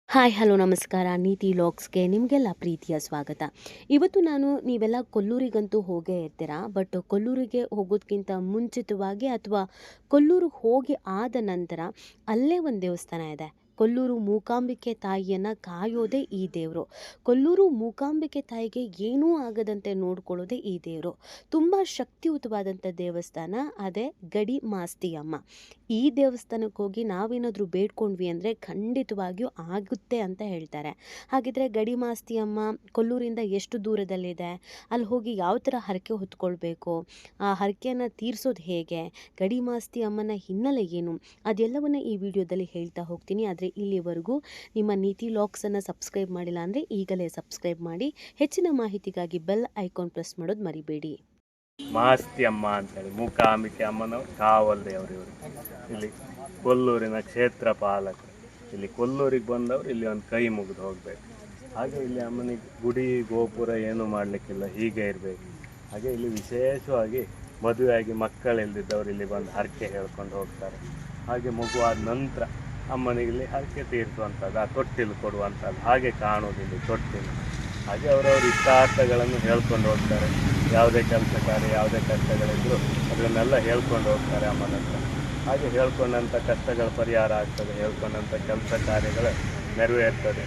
Hi hello ನಮಸ್ಕಾರ. ನೀತಿ ಲಾಗ್ಸ್ಗೆ ನಿಮಗೆಲ್ಲ ಪ್ರೀತಿಯ ಸ್ವಾಗತ. ಇವತ್ತು ನೀವೆಲ್ಲ ಕೊಲ್ಲೂರಿಗಂತೂ ಹೋಗೇ ಇರ್ತೀರಾ. ಬಟ್ ಕೊಲ್ಲೂರಿಗೆ ಹೋಗೋದಕ್ಕಿಂತ ಮುಂಚಿತವಾಗಿ ಅಥವಾ ಕೊಲ್ಲೂರಿಗೆ ಹೋಗಿ ಆದ ನಂತರ ಅಲ್ಲೇ ಒಂದು ದೇವಸ್ಥಾನ ಇದೆ. ಕೊಲ್ಲೂರು ಮೂಕಾಂಬಿಕೆ ತಾಯಿಯನ್ನು ಕಾಯೋದೇ ಈ ದೇವರು. ಕೊಲ್ಲೂರು ಮೂಕಾಂಬಿಕೆ ತಾಯಿಗೆ ಏನೂ ಆಗದಂತೆ ನೋಡ್ಕೊಳ್ಳೋದೇ ಈ ದೇವರು. ತುಂಬ ಶಕ್ತಿಯುತವಾದಂಥ ದೇವಸ್ಥಾನ ಅದೇ ಗಡಿ ಮಾಸ್ತಿಯಮ್ಮ. ಈ ದೇವಸ್ಥಾನಕ್ಕೆ ಹೋಗಿ ನಾವೇನಾದರೂ ಬೇಡ್ಕೊಂಡ್ವಿ ಅಂದರೆ ಖಂಡಿತವಾಗಿಯೂ ಆಗುತ್ತೆ ಅಂತ ಹೇಳ್ತಾರೆ. ಹಾಗಿದ್ರೆ ಗಡಿ ಮಾಸ್ತಿಯಮ್ಮ ಕೊಲ್ಲೂರಿಂದ ಎಷ್ಟು ದೂರದಲ್ಲಿದೆ, ಅಲ್ಲಿ ಹೋಗಿ ಯಾವ ಥರ ಹರಕೆ ಹೊತ್ಕೊಳ್ಬೇಕು, ಆ ಹರಕೆಯನ್ನು ತೀರಿಸೋದು ಹೇಗೆ, ಗಡಿ ಮಾಸ್ತಿ ಅಮ್ಮನ ಹಿನ್ನೆಲೆ ಏನು, ಅದೆಲ್ಲವನ್ನ ಈ ವಿಡಿಯೋದಲ್ಲಿ ಹೇಳ್ತಾ ಹೋಗ್ತೀನಿ. ಆದರೆ ಇಲ್ಲಿವರೆಗೂ ನಿಮ್ಮ ನೀತಿ ಲಾಗ್ಸನ್ನು ಸಬ್ಸ್ಕ್ರೈಬ್ ಮಾಡಿಲ್ಲ ಅಂದರೆ ಈಗಲೇ ಸಬ್ಸ್ಕ್ರೈಬ್ ಮಾಡಿ. ಹೆಚ್ಚಿನ ಮಾಹಿತಿಗಾಗಿ ಬೆಲ್ ಐಕಾನ್ ಪ್ರೆಸ್ ಮಾಡೋದು ಮರಿಬೇಡಿ. ಮಾಸ್ತಿ ಅಮ್ಮ ಅಂತೇಳಿ ಮೂಕಾಂಬಿಕೆ ಅಮ್ಮನವರು ಕಾವಲ್ ದೇವರು ಇವರು. ಇಲ್ಲಿ ಕೊಲ್ಲೂರಿನ ಕ್ಷೇತ್ರ ಪಾಲಕರು. ಇಲ್ಲಿ ಕೊಲ್ಲೂರಿಗೆ ಬಂದವರು ಇಲ್ಲಿ ಒಂದು ಕೈ ಮುಗಿದು ಹೋಗಬೇಕು. ಹಾಗೆ ಇಲ್ಲಿ ಅಮ್ಮನಿಗೆ ಗುಡಿ ಗೋಪುರ ಏನೂ ಮಾಡಲಿಕ್ಕಿಲ್ಲ, ಹೀಗೆ ಇರಬೇಕು. ಹಾಗೆ ಇಲ್ಲಿ ವಿಶೇಷವಾಗಿ ಮದುವೆಯಾಗಿ ಮಕ್ಕಳಿಲ್ದಿದ್ದವರು ಇಲ್ಲಿ ಬಂದು ಹರಕೆ ಹೇಳ್ಕೊಂಡು ಹೋಗ್ತಾರೆ. ಹಾಗೆ ಮಗುವಾದ ನಂತರ ಅಮ್ಮನಿಗೆ ಇಲ್ಲಿ ಹರಕೆ ತೀರಿಸುವಂಥದ್ದು, ಆ ತೊಟ್ಟಿಲು ಕೊಡುವಂಥದ್ದು ಹಾಗೆ ಕಾಣೋದಿಲ್ಲಿ ತೊಟ್ಟಿಲು. ಹಾಗೆ ಅವರವ್ರ ಇಷ್ಟಾರ್ಥಗಳನ್ನು ಹೇಳ್ಕೊಂಡು ಹೋಗ್ತಾರೆ. ಯಾವುದೇ ಕೆಲಸ ಕಾರ್ಯ, ಯಾವುದೇ ಕಷ್ಟಗಳಿದ್ದರೂ ಅದನ್ನೆಲ್ಲ ಹೇಳ್ಕೊಂಡು ಹೋಗ್ತಾರೆ ಅಮ್ಮನ ಹತ್ರ. ಹಾಗೆ ಹೇಳ್ಕೊಂಡಂಥ ಕಷ್ಟಗಳ ಪರಿಹಾರ ಆಗ್ತದೆ, ಹೇಳ್ಕೊಂಡಂಥ ಕೆಲಸ ಕಾರ್ಯಗಳು ನೆರವೇರ್ತದೆ.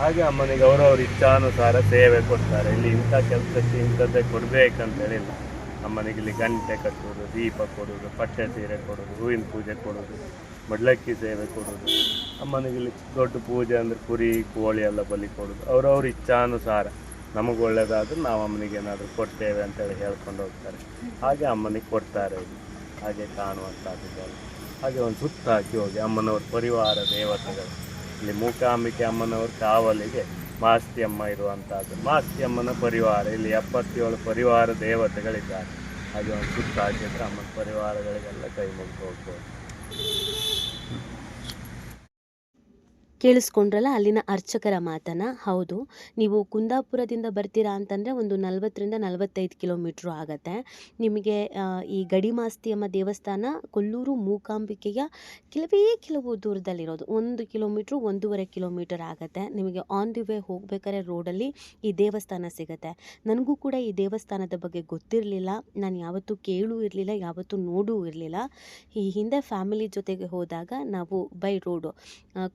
ಹಾಗೆ ಅಮ್ಮನಿಗೆ ಅವರವ್ರ ಇಚ್ಛಾನುಸಾರ ಸೇವೆ ಕೊಡ್ತಾರೆ. ಇಲ್ಲಿ ಇಂಥ ಕೆಲಸಕ್ಕೆ ಇಂಥದ್ದೇ ಕೊಡಬೇಕಂತೇಳಿಲ್ಲ. ಅಮ್ಮನಿಗೆ ಇಲ್ಲಿ ಗಂಟೆ ಕಟ್ಟೋದು, ದೀಪ ಕೊಡೋದು, ಪಟ್ಟೆ ಸೀರೆ ಕೊಡೋದು, ಹೂವಿನ ಪೂಜೆ ಕೊಡೋದು, ಮಡ್ಲಕ್ಕಿ ಸೇವೆ ಕೊಡೋದು, ಅಮ್ಮನಿಗೆ ಇಲ್ಲಿ ದೊಡ್ಡ ಪೂಜೆ ಅಂದರೆ ಕುರಿ ಕೋಳಿ ಎಲ್ಲ ಬಲಿ ಕೊಡೋದು. ಅವರವ್ರ ಇಚ್ಛಾನುಸಾರ ನಮಗೆ ಒಳ್ಳೆಯದಾದರೂ ನಾವು ಅಮ್ಮನಿಗೆ ಏನಾದರೂ ಕೊಡ್ತೇವೆ ಅಂತೇಳಿ ಹೇಳ್ಕೊಂಡು ಹೋಗ್ತಾರೆ. ಹಾಗೆ ಅಮ್ಮನಿಗೆ ಕೊಡ್ತಾರೆ ಇಲ್ಲಿ. ಹಾಗೆ ಕಾಣುವಂಥದ್ದು. ಹಾಗೆ ಒಂದು ಸುತ್ತ ಹಾಕಿ ಹೋಗಿ ಅಮ್ಮನವ್ರ ಪರಿವಾರ ದೇವತೆಗಳು. ಇಲ್ಲಿ ಮೂಕಾಂಬಿಕೆ ಅಮ್ಮನವ್ರ ಕಾವಲಿಗೆ ಮಾಸ್ತಿ ಅಮ್ಮ ಇರುವಂಥದ್ದು. ಮಾಸ್ತಿ ಅಮ್ಮನ ಪರಿವಾರ ಇಲ್ಲಿ 77 ಪರಿವಾರ ದೇವತೆಗಳಿದ್ದಾರೆ. ಹಾಗೆ ಒಂದು ಸುತ್ತ ಹಾಕಿದ್ರೆ ಅಮ್ಮನ ಪರಿವಾರಗಳಿಗೆಲ್ಲ ಕೈ ಮುಗಿದು ಹೋಗ್ಬೋದು. ಕೇಳಿಸ್ಕೊಂಡ್ರಲ್ಲ ಅಲ್ಲಿನ ಅರ್ಚಕರ ಮಾತನ್ನ. ಹೌದು, ನೀವು ಕುಂದಾಪುರದಿಂದ ಬರ್ತೀರಾ ಅಂತಂದರೆ ಒಂದು 40-45 ಕಿಲೋಮೀಟ್ರು ಆಗತ್ತೆ. ನಿಮಗೆ ಈ ಗಡಿ ಮಾಸ್ತಿಯಮ್ಮ ದೇವಸ್ಥಾನ ಕೊಲ್ಲೂರು ಮೂಕಾಂಬಿಕೆಯ ಕೆಲವು ದೂರದಲ್ಲಿರೋದು. 1 ಕಿಲೋಮೀಟ್ರು 1.5 ಕಿಲೋಮೀಟರ್ ಆಗತ್ತೆ. ನಿಮಗೆ ಆನ್ ದಿ ವೇ ಹೋಗ್ಬೇಕಾದ್ರೆ ರೋಡಲ್ಲಿ ಈ ದೇವಸ್ಥಾನ ಸಿಗುತ್ತೆ. ನನಗೂ ಕೂಡ ಈ ದೇವಸ್ಥಾನದ ಬಗ್ಗೆ ಗೊತ್ತಿರಲಿಲ್ಲ. ನಾನು ಯಾವತ್ತೂ ಕೇಳೂ ಇರಲಿಲ್ಲ, ಯಾವತ್ತೂ ನೋಡೂ ಇರಲಿಲ್ಲ. ಈ ಹಿಂದೆ ಫ್ಯಾಮಿಲಿ ಜೊತೆಗೆ ಹೋದಾಗ ನಾವು ಬೈ ರೋಡು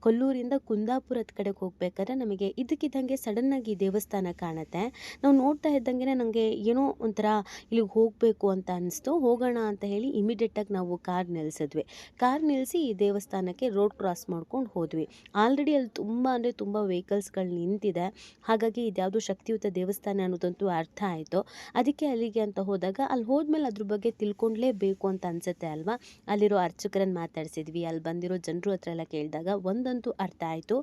ಕೊಲ್ಲೂರಿಂದ ಕುಂದಾಪುರದ ಕಡೆಗೆ ಹೋಗ್ಬೇಕಾದ್ರೆ ನಮಗೆ ಇದಕ್ಕಿದ್ದಂಗೆ ಸಡನ್ನಾಗಿ ಈ ದೇವಸ್ಥಾನ ಕಾಣುತ್ತೆ. ನಾವು ನೋಡ್ತಾ ಇದ್ದಂಗೆ ನನಗೆ ಏನೋ ಒಂಥರ ಇಲ್ಲಿಗೆ ಹೋಗಬೇಕು ಅಂತ ಅನಿಸ್ತು. ಹೋಗೋಣ ಅಂತ ಹೇಳಿ ಇಮಿಡಿಯೇಟಾಗಿ ನಾವು ಕಾರ್ ನಿಲ್ಲಿಸಿ ಈ ದೇವಸ್ಥಾನಕ್ಕೆ ರೋಡ್ ಕ್ರಾಸ್ ಮಾಡ್ಕೊಂಡು ಹೋದ್ವಿ. ಆಲ್ರೆಡಿ ಅಲ್ಲಿ ತುಂಬ ವೆಹಿಕಲ್ಸ್ಗಳು ನಿಂತಿದೆ. ಹಾಗಾಗಿ ಇದ್ಯಾವುದು ಶಕ್ತಿಯುತ ದೇವಸ್ಥಾನ ಅನ್ನೋದಂತೂ ಅರ್ಥ ಆಯಿತು. ಅದಕ್ಕೆ ಅಲ್ಲಿಗೆ ಅಂತ ಹೋದಾಗ ಅಲ್ಲಿ ಹೋದ್ಮೇಲೆ ಅದ್ರ ಬಗ್ಗೆ ತಿಳ್ಕೊಂಡ್ಲೇಬೇಕು ಅಂತ ಅನಿಸುತ್ತೆ ಅಲ್ವಾ. ಅಲ್ಲಿರೋ ಅರ್ಚಕರನ್ನು ಮಾತಾಡಿಸಿದ್ವಿ. ಅಲ್ಲಿ ಬಂದಿರೋ ಜನರು ಹತ್ರ ಎಲ್ಲ ಕೇಳಿದಾಗ ಒಂದಂತೂ ಅರ್ಥ ಆಯಿತು,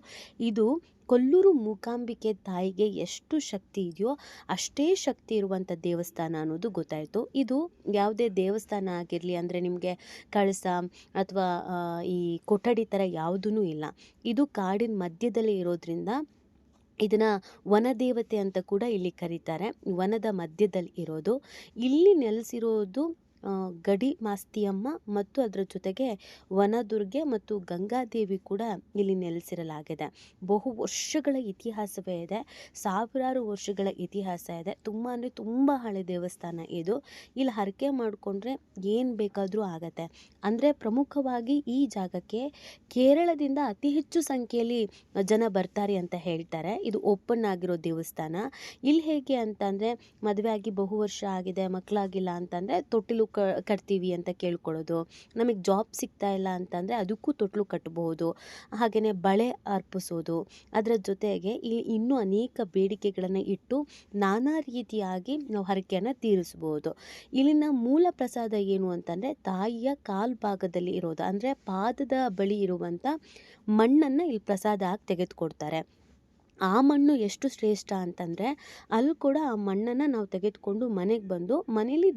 ಇದು ಕೊಲ್ಲೂರು ಮೂಕಾಂಬಿಕೆ ತಾಯಿಗೆ ಎಷ್ಟು ಶಕ್ತಿ ಇದೆಯೋ ಅಷ್ಟೇ ಶಕ್ತಿ ಇರುವಂಥ ದೇವಸ್ಥಾನ ಅನ್ನೋದು ಗೊತ್ತಾಯಿತು. ಇದು ಯಾವುದೇ ದೇವಸ್ಥಾನ ಆಗಿರಲಿ ಅಂದರೆ ನಿಮಗೆ ಕಳಸ ಅಥವಾ ಈ ಕೊಠಡಿ ಥರ ಯಾವುದೂ ಇಲ್ಲ. ಇದು ಕಾಡಿನ ಮಧ್ಯದಲ್ಲಿ ಇರೋದ್ರಿಂದ ಇದನ್ನು ವನದೇವತೆ ಅಂತ ಕೂಡ ಇಲ್ಲಿ ಕರೀತಾರೆ. ವನದ ಮಧ್ಯದಲ್ಲಿ ಇರೋದು. ಇಲ್ಲಿ ನೆಲೆಸಿರೋದು ಗಡಿ ಮಾಸ್ತಿಯಮ್ಮ ಮತ್ತು ಅದರ ಜೊತೆಗೆ ವನದುರ್ಗೆ ಮತ್ತು ಗಂಗಾದೇವಿ ಕೂಡ ಇಲ್ಲಿ ನೆಲೆಸಿರಲಾಗಿದೆ. ಬಹು ವರ್ಷಗಳ ಇತಿಹಾಸವೇ ಇದೆ. ಸಾವಿರಾರು ವರ್ಷಗಳ ಇತಿಹಾಸ ಇದೆ. ತುಂಬ ಹಳೆ ದೇವಸ್ಥಾನ ಇದು. ಇಲ್ಲಿ ಹರಕೆ ಮಾಡಿಕೊಂಡ್ರೆ ಏನು ಬೇಕಾದರೂ ಆಗತ್ತೆ. ಅಂದರೆ ಪ್ರಮುಖವಾಗಿ ಈ ಜಾಗಕ್ಕೆ ಕೇರಳದಿಂದ ಅತಿ ಹೆಚ್ಚು ಸಂಖ್ಯೆಯಲ್ಲಿ ಜನ ಬರ್ತಾರೆ ಅಂತ ಹೇಳ್ತಾರೆ. ಇದು ಓಪನ್ ಆಗಿರೋ ದೇವಸ್ಥಾನ. ಇಲ್ಲಿ ಹೇಗೆ ಅಂತಂದರೆ ಮದುವೆ ಆಗಿ ಬಹು ವರ್ಷ ಆಗಿದೆ, ಮಕ್ಕಳಾಗಿಲ್ಲ ಅಂತಂದರೆ ತೊಟ್ಟಿಲು ಕಟ್ತೀವಿ ಅಂತ ಕೇಳ್ಕೊಳ್ಳೋದು. ನಮಗೆ ಜಾಬ್ ಸಿಗ್ತಾ ಇಲ್ಲ ಅಂತಂದರೆ ಅದಕ್ಕೂ ತೊಟ್ಲು ಕಟ್ಟಬಹುದು. ಹಾಗೆಯೇ ಬಳೆ ಅರ್ಪಿಸೋದು. ಅದರ ಜೊತೆಗೆ ಇಲ್ಲಿ ಇನ್ನೂ ಅನೇಕ ಬೇಡಿಕೆಗಳನ್ನು ಇಟ್ಟು ನಾನಾ ರೀತಿಯಾಗಿ ನಾವು ಹರಕೆಯನ್ನು ತೀರಿಸ್ಬೋದು. ಇಲ್ಲಿನ ಮೂಲ ಪ್ರಸಾದ ಏನು ಅಂತಂದರೆ ತಾಯಿಯ ಕಾಲ್ಭಾಗದಲ್ಲಿ ಇರೋದು, ಅಂದರೆ ಪಾದದ ಬಳಿ ಇರುವಂಥ ಮಣ್ಣನ್ನು ಇಲ್ಲಿ ಪ್ರಸಾದ ಆಗಿ ತೆಗೆದುಕೊಡ್ತಾರೆ. ಆ ಮಣ್ಣು ಎಷ್ಟು ಶ್ರೇಷ್ಠ ಅಂತಂದರೆ ಅಲ್ಲಿ ಕೂಡ ಆ ಮಣ್ಣನ್ನು ನಾವು ತೆಗೆದುಕೊಂಡು ಮನೆಗೆ ಬಂದು ಮನೇಲಿ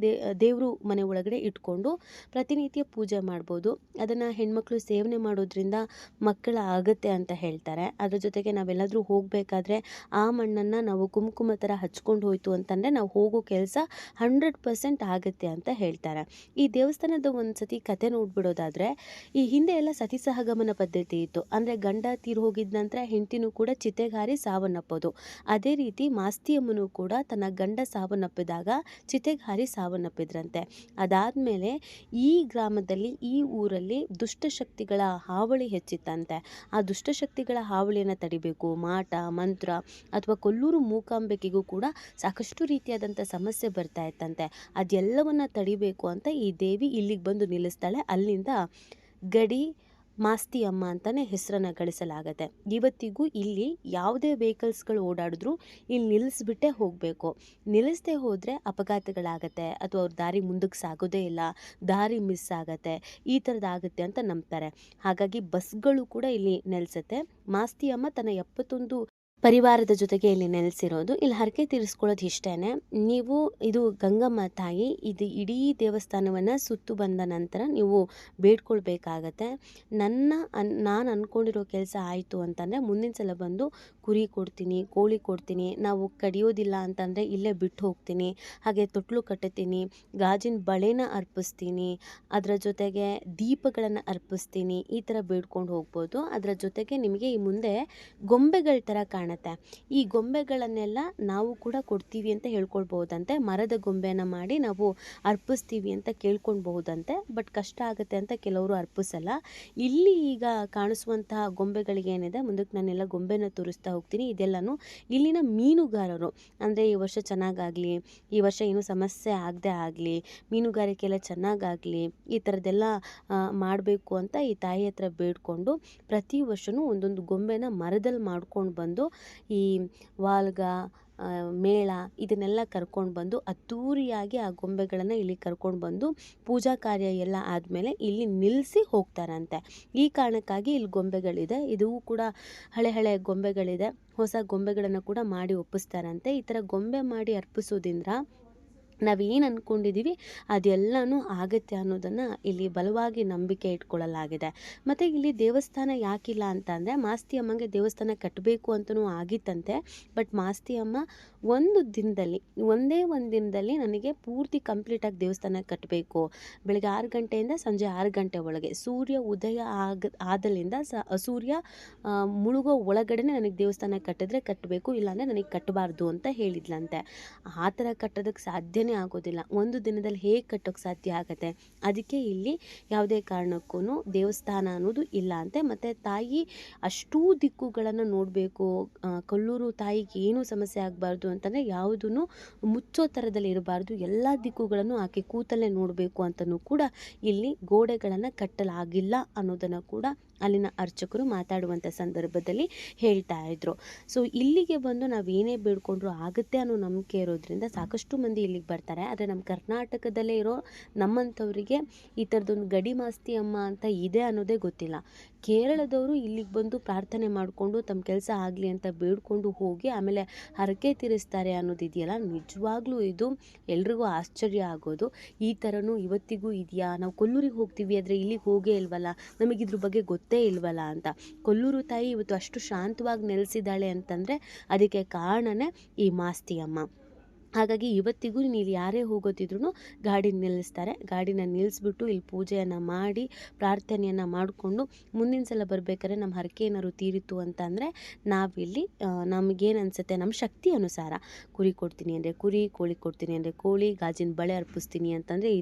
ದೇವರು ಮನೆ ಒಳಗಡೆ ಇಟ್ಕೊಂಡು ಪ್ರತಿನಿತ್ಯ ಪೂಜೆ ಮಾಡ್ಬೋದು. ಅದನ್ನು ಹೆಣ್ಮಕ್ಳು ಸೇವನೆ ಮಾಡೋದ್ರಿಂದ ಮಕ್ಕಳ ಆಗತ್ತೆ ಅಂತ ಹೇಳ್ತಾರೆ. ಅದ್ರ ಜೊತೆಗೆ ನಾವೆಲ್ಲಾದರೂ ಹೋಗಬೇಕಾದ್ರೆ ಆ ಮಣ್ಣನ್ನು ನಾವು ಕುಂಕುಮ ಥರ ಹಚ್ಕೊಂಡು ಹೋಯ್ತು ಅಂತಂದರೆ ನಾವು ಹೋಗೋ ಕೆಲಸ 100% ಆಗುತ್ತೆ ಅಂತ ಹೇಳ್ತಾರೆ. ಈ ದೇವಸ್ಥಾನದ ಒಂದು ಸತಿ ಕತೆ ನೋಡ್ಬಿಡೋದಾದರೆ, ಈ ಹಿಂದೆ ಎಲ್ಲ ಸತಿ ಸಹಗಮನ ಪದ್ಧತಿ ಇತ್ತು. ಅಂದರೆ ಗಂಡ ತೀರ್ ಹೋಗಿದ ನಂತರ ಹೆಂಡತಿನೂ ಕೂಡ ಚಿತೆಗೆ ಹಾರಿ ಸಾವನ್ನಪ್ಪೋದು. ಅದೇ ರೀತಿ ಮಾಸ್ತಿಯಮ್ಮನೂ ಕೂಡ ತನ್ನ ಗಂಡ ಸಾವನ್ನಪ್ಪಿದಾಗ ಚಿತೆಗೆ ಹಾರಿ ಸಾವನ್ನಪ್ಪಿದ್ರಂತೆ. ಅದಾದಮೇಲೆ ಈ ಗ್ರಾಮದಲ್ಲಿ, ಈ ಊರಲ್ಲಿ ದುಷ್ಟಶಕ್ತಿಗಳ ಹಾವಳಿ ಹೆಚ್ಚಿತ್ತಂತೆ. ಆ ದುಷ್ಟಶಕ್ತಿಗಳ ಹಾವಳಿಯನ್ನು ತಡಿಬೇಕು, ಮಾಟ ಮಂತ್ರ ಅಥವಾ ಕೊಲ್ಲೂರು ಮೂಕಾಂಬಿಕೆಗೂ ಕೂಡ ಸಾಕಷ್ಟು ರೀತಿಯಾದಂಥ ಸಮಸ್ಯೆ ಬರ್ತಾ ಇತ್ತಂತೆ. ಅದೆಲ್ಲವನ್ನ ತಡಿಬೇಕು ಅಂತ ಈ ದೇವಿ ಇಲ್ಲಿಗೆ ಬಂದು ನಿಲ್ಲಿಸ್ತಾಳೆ. ಅಲ್ಲಿಂದ ಗಡಿ ಮಾಸ್ತಿಯಮ್ಮ ಅಂತಲೇ ಹೆಸರನ್ನು ಗಳಿಸಲಾಗತ್ತೆ. ಇವತ್ತಿಗೂ ಇಲ್ಲಿ ಯಾವುದೇ ವೆಹಿಕಲ್ಸ್ಗಳು ಓಡಾಡಿದ್ರು ಇಲ್ಲಿ ನಿಲ್ಲಿಸ್ಬಿಟ್ಟೇ ಹೋಗಬೇಕು. ನಿಲ್ಲಿಸದೆ ಹೋದರೆ ಅಪಘಾತಗಳಾಗತ್ತೆ ಅಥವಾ ಅವ್ರ ದಾರಿ ಮುಂದಕ್ಕೆ ಸಾಗೋದೇ ಇಲ್ಲ, ದಾರಿ ಮಿಸ್ ಆಗತ್ತೆ, ಈ ಥರದ್ದಾಗುತ್ತೆ ಅಂತ ನಂಬ್ತಾರೆ. ಹಾಗಾಗಿ ಬಸ್ಗಳು ಕೂಡ ಇಲ್ಲಿ ನಿಲ್ಲಿಸುತ್ತೆ. ಮಾಸ್ತಿಯಮ್ಮ ತನ್ನ 71 ಪರಿವಾರದ ಜೊತೆಗೆ ಇಲ್ಲಿ ನೆಲೆಸಿರೋದು. ಇಲ್ಲಿ ಹರಕೆ ತೀರಿಸ್ಕೊಳ್ಳೋದು ಇಷ್ಟೇ. ನೀವು ಇದು ಗಂಗಮ್ಮ ತಾಯಿ, ಇದು ಇಡೀ ದೇವಸ್ಥಾನವನ್ನು ಸುತ್ತು ಬಂದ ನಂತರ ನೀವು ಬೇಡ್ಕೊಳ್ಬೇಕಾಗತ್ತೆ. ನಾನು ಅಂದ್ಕೊಂಡಿರೋ ಕೆಲಸ ಆಯಿತು ಅಂತಂದರೆ ಮುಂದಿನ ಸಲ ಬಂದು ಕುರಿ ಕೊಡ್ತೀನಿ, ಕೋಳಿ ಕೊಡ್ತೀನಿ, ನಾವು ಕಡಿಯೋದಿಲ್ಲ ಅಂತಂದರೆ ಇಲ್ಲೇ ಬಿಟ್ಟು ಹೋಗ್ತೀನಿ, ಹಾಗೆ ತೊಟ್ಲು ಕಟ್ಟುತ್ತೀನಿ, ಗಾಜಿನ ಬಳೆನ ಅರ್ಪಿಸ್ತೀನಿ, ಅದರ ಜೊತೆಗೆ ದೀಪಗಳನ್ನು ಅರ್ಪಿಸ್ತೀನಿ, ಈ ಥರ ಬೇಡ್ಕೊಂಡು ಹೋಗ್ಬೋದು. ಅದರ ಜೊತೆಗೆ ನಿಮಗೆ ಈ ಮುಂದೆ ಗೊಂಬೆಗಳ ಥರ ಕಾಣುತ್ತೆ. ಈ ಗೊಂಬೆಗಳನ್ನೆಲ್ಲ ನಾವು ಕೂಡ ಕೊಡ್ತೀವಿ ಅಂತ ಹೇಳ್ಕೊಳ್ಬಹುದಂತೆ. ಮರದ ಗೊಂಬೆನ ಮಾಡಿ ನಾವು ಅರ್ಪಿಸ್ತೀವಿ ಅಂತ ಕೇಳ್ಕೊಳ್ಬಹುದಂತೆ. ಬಟ್ ಕಷ್ಟ ಆಗುತ್ತೆ ಅಂತ ಕೆಲವರು ಅರ್ಪಿಸಲ್ಲ. ಇಲ್ಲಿ ಈಗ ಕಾಣಿಸುವಂತಹ ಗೊಂಬೆಗಳಿಗೆ ಏನಿದೆ, ಮುಂದಕ್ಕೆ ನಾನೆಲ್ಲ ಗೊಂಬೆನ ತೋರಿಸ್ತಾ ಹೋಗ್ತೀನಿ. ಇದೆಲ್ಲನೂ ಇಲ್ಲಿನ ಮೀನುಗಾರರು, ಅಂದರೆ ಈ ವರ್ಷ ಚೆನ್ನಾಗಾಗಲಿ, ಈ ವರ್ಷ ಏನೂ ಸಮಸ್ಯೆ ಆಗದೆ ಆಗಲಿ, ಮೀನುಗಾರಿಕೆ ಎಲ್ಲ ಚೆನ್ನಾಗಾಗಲಿ, ಈ ಥರದ್ದೆಲ್ಲ ಮಾಡಬೇಕು ಅಂತ ಈ ತಾಯಿ ಹತ್ರ ಬೇಡ್ಕೊಂಡು ಪ್ರತಿ ವರ್ಷವೂ ಒಂದೊಂದು ಗೊಂಬೆನ ಮರದಲ್ಲಿ ಮಾಡ್ಕೊಂಡು ಬಂದು ಈ ವಾಲ್ಗ ಮೇಳ ಇದನ್ನೆಲ್ಲ ಕರ್ಕೊಂಡು ಬಂದು ಅದ್ದೂರಿಯಾಗಿ ಆ ಗೊಂಬೆಗಳನ್ನು ಇಲ್ಲಿ ಕರ್ಕೊಂಡು ಬಂದು ಪೂಜಾ ಕಾರ್ಯ ಎಲ್ಲ ಆದಮೇಲೆ ಇಲ್ಲಿ ನಿಲ್ಲಿಸಿ ಹೋಗ್ತಾರಂತೆ. ಈ ಕಾರಣಕ್ಕಾಗಿ ಇಲ್ಲಿ ಗೊಂಬೆಗಳಿದೆ. ಇದು ಕೂಡ ಹಳೆ ಗೊಂಬೆಗಳಿದೆ. ಹೊಸ ಗೊಂಬೆಗಳನ್ನು ಕೂಡ ಮಾಡಿ ಒಪ್ಪಿಸ್ತಾರಂತೆ. ಈ ಥರ ಗೊಂಬೆ ಮಾಡಿ ಅರ್ಪಿಸೋದ್ರಿಂದ ನಾವೇನು ಅಂದ್ಕೊಂಡಿದ್ದೀವಿ ಅದೆಲ್ಲನೂ ಆಗುತ್ತೆ ಅನ್ನೋದನ್ನು ಇಲ್ಲಿ ಬಲವಾಗಿ ನಂಬಿಕೆ ಇಟ್ಕೊಳ್ಳಲಾಗಿದೆ. ಮತ್ತು ಇಲ್ಲಿ ದೇವಸ್ಥಾನ ಯಾಕಿಲ್ಲ ಅಂತ ಅಂದರೆ, ಮಾಸ್ತಿ ಅಮ್ಮಂಗೆ ದೇವಸ್ಥಾನ ಕಟ್ಟಬೇಕು ಅಂತಲೂ ಆಗಿತ್ತಂತೆ. ಬಟ್ ಮಾಸ್ತಿ ಅಮ್ಮ ಒಂದೇ ಒಂದು ದಿನದಲ್ಲಿ ನನಗೆ ಪೂರ್ತಿ ಕಂಪ್ಲೀಟಾಗಿ ದೇವಸ್ಥಾನ ಕಟ್ಟಬೇಕು, ಬೆಳಗ್ಗೆ 6 ಗಂಟೆಯಿಂದ ಸಂಜೆ 6 ಗಂಟೆ ಒಳಗೆ, ಸೂರ್ಯ ಉದಯ ಆದಲಿಂದ ಸೂರ್ಯ ಮುಳುಗೋ ಒಳಗಡೆ ನನಗೆ ದೇವಸ್ಥಾನ ಕಟ್ಟಬೇಕು, ಇಲ್ಲಾಂದರೆ ನನಗೆ ಕಟ್ಟಬಾರ್ದು ಅಂತ ಹೇಳಿದ್ಲಂತೆ. ಆ ಥರ ಕಟ್ಟೋದಕ್ಕೆ ಸಾಧ್ಯನೇ ಆಗೋದಿಲ್ಲ. ಒಂದು ದಿನದಲ್ಲಿ ಹೇಗೆ ಕಟ್ಟೋಕ್ಕೆ ಸಾಧ್ಯ ಆಗುತ್ತೆ? ಅದಕ್ಕೆ ಇಲ್ಲಿ ಯಾವುದೇ ಕಾರಣಕ್ಕೂ ದೇವಸ್ಥಾನ ಅನ್ನೋದು ಇಲ್ಲ ಅಂತೆ. ಮತ್ತು ತಾಯಿ ಅಷ್ಟೂ ದಿಕ್ಕುಗಳನ್ನು ನೋಡಬೇಕು, ಕೊಲ್ಲೂರು ತಾಯಿಗೆ ಏನೂ ಸಮಸ್ಯೆ ಆಗಬಾರ್ದು ಅಂತಂದರೆ ಯಾವುದೂ ಮುಚ್ಚೋ ಥರದಲ್ಲಿ ಇರಬಾರ್ದು, ಎಲ್ಲ ದಿಕ್ಕುಗಳನ್ನು ಆಕೆ ಕೂತಲ್ಲೇ ನೋಡಬೇಕು ಅಂತಲೂ ಕೂಡ ಇಲ್ಲಿ ಗೋಡೆಗಳನ್ನು ಕಟ್ಟಲಾಗಿಲ್ಲ ಅನ್ನೋದನ್ನು ಕೂಡ ಅಲ್ಲಿನ ಅರ್ಚಕರು ಮಾತಾಡುವಂಥ ಸಂದರ್ಭದಲ್ಲಿ ಹೇಳ್ತಾ ಇದ್ರು. ಸೊ ಇಲ್ಲಿಗೆ ಬಂದು ನಾವೇನೇ ಬೇಡ್ಕೊಂಡ್ರೂ ಆಗುತ್ತೆ ಅನ್ನೋ ನಂಬಿಕೆ ಇರೋದ್ರಿಂದ ಸಾಕಷ್ಟು ಮಂದಿ ಇಲ್ಲಿಗೆ ಬರ್ತಾರೆ. ಆದರೆ ನಮ್ಮ ಕರ್ನಾಟಕದಲ್ಲೇ ಇರೋ ನಮ್ಮಂಥವರಿಗೆ ಈ ಥರದೊಂದು ಗಡಿ ಮಾಸ್ತಿ ಅಮ್ಮ ಅಂತ ಇದೆ ಅನ್ನೋದೇ ಗೊತ್ತಿಲ್ಲ. ಕೇರಳದವರು ಇಲ್ಲಿಗೆ ಬಂದು ಪ್ರಾರ್ಥನೆ ಮಾಡಿಕೊಂಡು ತಮ್ಮ ಕೆಲಸ ಆಗಲಿ ಅಂತ ಬೇಡ್ಕೊಂಡು ಹೋಗಿ ಆಮೇಲೆ ಹರಕೆ ತೀರಿಸ್ತಾರೆ ಅನ್ನೋದಿದೆಯಲ್ಲ, ನಿಜವಾಗ್ಲೂ ಇದು ಎಲ್ರಿಗೂ ಆಶ್ಚರ್ಯ ಆಗೋದು. ಈ ಥರನೂ ಇವತ್ತಿಗೂ ಇದೆಯಾ? ನಾವು ಕೊಲ್ಲೂರಿಗೆ ಹೋಗ್ತೀವಿ ಆದರೆ ಇಲ್ಲಿಗೆ ಹೋಗೇ ಇಲ್ವಲ್ಲ, ನಮಗಿದ್ರ ಬಗ್ಗೆ ಗೊತ್ತೇ ಇಲ್ವಲ್ಲ ಅಂತ. ಕೊಲ್ಲೂರು ತಾಯಿ ಇವತ್ತು ಅಷ್ಟು ಶಾಂತವಾಗಿ ನೆಲೆಸಿದ್ದಾಳೆ ಅಂತಂದರೆ ಅದಕ್ಕೆ ಕಾರಣನೇ ಈ ಮಾಸ್ತಿ ಅಮ್ಮ. ಹಾಗಾಗಿ ಇವತ್ತಿಗೂ ನೀವು ಯಾರೇ ಹೋಗೋದಿದ್ರೂ ಗಾಡಿ ನಿಲ್ಲಿಸ್ತಾರೆ. ಗಾಡಿನ ನಿಲ್ಲಿಸ್ಬಿಟ್ಟು ಇಲ್ಲಿ ಪೂಜೆಯನ್ನು ಮಾಡಿ ಪ್ರಾರ್ಥನೆಯನ್ನು ಮಾಡಿಕೊಂಡು ಮುಂದಿನ ಸಲ ಬರಬೇಕಾದ್ರೆ ನಮ್ಮ ಹರಕೆ ಏನಾದ್ರು ತೀರಿತು ಅಂತಂದರೆ ನಾವಿಲ್ಲಿ ನಮಗೇನು ಅನಿಸುತ್ತೆ ನಮ್ಮ ಶಕ್ತಿ ಅನುಸಾರ ಕುರಿ ಕೊಡ್ತೀನಿ ಅಂದರೆ ಕುರಿ, ಕೋಳಿ ಕೊಡ್ತೀನಿ ಅಂದರೆ ಕೋಳಿ, ಗಾಜಿನ ಬಳೆ ಅರ್ಪಿಸ್ತೀನಿ ಅಂತಂದರೆ ಈ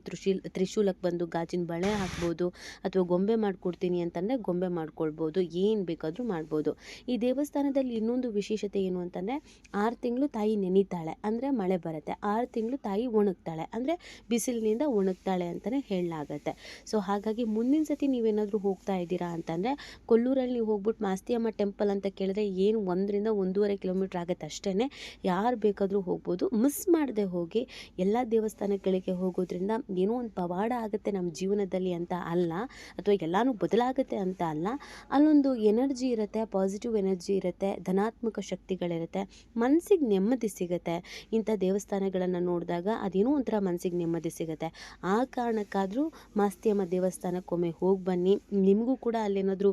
ತ್ರಿಶೂಲಕ್ಕೆ ಬಂದು ಗಾಜಿನ ಬಳೆ ಹಾಕ್ಬೋದು, ಅಥವಾ ಗೊಂಬೆ ಮಾಡಿಕೊಡ್ತೀನಿ ಅಂತಂದರೆ ಗೊಂಬೆ ಮಾಡ್ಕೊಳ್ಬೋದು, ಏನು ಬೇಕಾದರೂ ಮಾಡ್ಬೋದು. ಈ ದೇವಸ್ಥಾನದಲ್ಲಿ ಇನ್ನೊಂದು ವಿಶೇಷತೆ ಏನು ಅಂತಂದರೆ 6 ತಿಂಗಳು ತಾಯಿ ನೆನೀತಾಳೆ, ಅಂದರೆ ಮಳೆ ಬರುತ್ತೆ. 6 ತಿಂಗಳು ತಾಯಿ ಒಣಗ್ತಾಳೆ, ಅಂದರೆ ಬಿಸಿಲಿನಿಂದ ಒಣಗ್ತಾಳೆ ಅಂತಲೇ ಹೇಳಲಾಗತ್ತೆ. ಸೊ ಹಾಗಾಗಿ ಮುಂದಿನ ಸತಿ ನೀವೇನಾದರೂ ಹೋಗ್ತಾ ಇದ್ದೀರಾ ಅಂತಂದರೆ ಕೊಲ್ಲೂರಲ್ಲಿ ನೀವು ಹೋಗ್ಬಿಟ್ಟು ಮಾಸ್ತಿಯಮ್ಮ ಟೆಂಪಲ್ ಅಂತ ಕೇಳಿದ್ರೆ ಏನು 1 ರಿಂದ 1.5 ಕಿಲೋಮೀಟ್ರ್ ಆಗುತ್ತೆ ಅಷ್ಟೇ. ಯಾರು ಬೇಕಾದರೂ ಹೋಗ್ಬೋದು. ಮಿಸ್ ಮಾಡದೆ ಹೋಗಿ. ಎಲ್ಲ ದೇವಸ್ಥಾನಗಳಿಗೆ ಹೋಗೋದ್ರಿಂದ ಏನೋ ಒಂದು ಪವಾಡ ಆಗುತ್ತೆ ನಮ್ಮ ಜೀವನದಲ್ಲಿ ಅಂತ ಅಲ್ಲ, ಅಥವಾ ಎಲ್ಲನೂ ಬದಲಾಗುತ್ತೆ ಅಂತ ಅಲ್ಲ. ಅಲ್ಲೊಂದು ಎನರ್ಜಿ ಇರುತ್ತೆ, ಪಾಸಿಟಿವ್ ಎನರ್ಜಿ ಇರುತ್ತೆ, ಧನಾತ್ಮಕ ಶಕ್ತಿಗಳಿರುತ್ತೆ, ಮನಸ್ಸಿಗೆ ನೆಮ್ಮದಿ ಸಿಗುತ್ತೆ. ಇಂಥ ದೇವಸ್ಥಾನಗಳನ್ನು ನೋಡಿದಾಗ ಅದೇನೋ ಒಂಥರ ಮನಸ್ಸಿಗೆ ನೆಮ್ಮದಿ ಸಿಗುತ್ತೆ. ಆ ಕಾರಣಕ್ಕಾದರೂ ಮಾಸ್ತಿಯಮ್ಮ ದೇವಸ್ಥಾನಕ್ಕೊಮ್ಮೆ ಹೋಗಿ ಬನ್ನಿ. ನಿಮಗೂ ಕೂಡ ಅಲ್ಲೇನಾದರೂ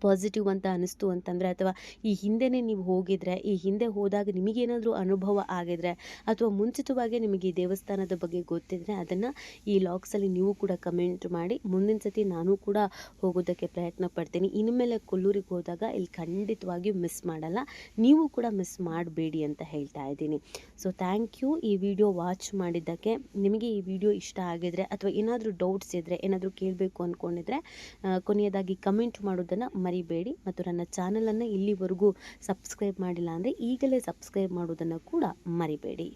ಪಾಸಿಟಿವ್ ಅಂತ ಅನಿಸ್ತು ಅಂತಂದರೆ, ಅಥವಾ ಈ ಹಿಂದೆನೇ ನೀವು ಹೋಗಿದ್ರೆ, ಈ ಹಿಂದೆ ಹೋದಾಗ ನಿಮಗೇನಾದರೂ ಅನುಭವ ಆಗಿದ್ರೆ, ಅಥವಾ ಮುಂಚಿತವಾಗಿ ನಿಮಗೆ ಈ ದೇವಸ್ಥಾನದ ಬಗ್ಗೆ ಗೊತ್ತಿದ್ದರೆ ಅದನ್ನು ಈ ಲಾಗ್ಸಲ್ಲಿ ನೀವು ಕೂಡ ಕಮೆಂಟ್ ಮಾಡಿ. ಮುಂದಿನ ಸತಿ ನಾನು ಕೂಡ ಹೋಗೋದಕ್ಕೆ ಪ್ರಯತ್ನ ಪಡ್ತೀನಿ. ಇನ್ಮೇಲೆ ಕೊಲ್ಲೂರಿಗೆ ಹೋದಾಗ ಇಲ್ಲಿ ಖಂಡಿತವಾಗಿಯೂ ಮಿಸ್ ಮಾಡಲ್ಲ, ನೀವು ಕೂಡ ಮಿಸ್ ಮಾಡಬೇಡಿ ಅಂತ ಹೇಳ್ತಾ ಇದ್ದೀನಿ. ಸೊ ಥ್ಯಾಂಕ್ ಯು ಈ ವಿಡಿಯೋ ವಾಚ್ ಮಾಡಿದ್ದಕ್ಕೆ. ನಿಮಗೆ ಈ ವಿಡಿಯೋ ಇಷ್ಟ ಆಗಿದ್ರೆ ಅಥವಾ ಏನಾದರೂ ಡೌಟ್ಸ್ ಇದ್ದರೆ, ಏನಾದರೂ ಕೇಳಬೇಕು ಅಂದ್ಕೊಂಡಿದ್ರೆ ಕೊನೆಯದಾಗಿ ಕಮೆಂಟ್ ಮಾಡೋದನ್ನು ಮರಿಬೇಡಿ. ಮತ್ತು ನನ್ನ ಚಾನಲನ್ನು ಇಲ್ಲಿವರೆಗೂ ಸಬ್ಸ್ಕ್ರೈಬ್ ಮಾಡಿಲ್ಲ ಅಂದರೆ ಈಗಲೇ ಸಬ್ಸ್ಕ್ರೈಬ್ ಮಾಡೋದನ್ನು ಕೂಡ ಮರಿಬೇಡಿ.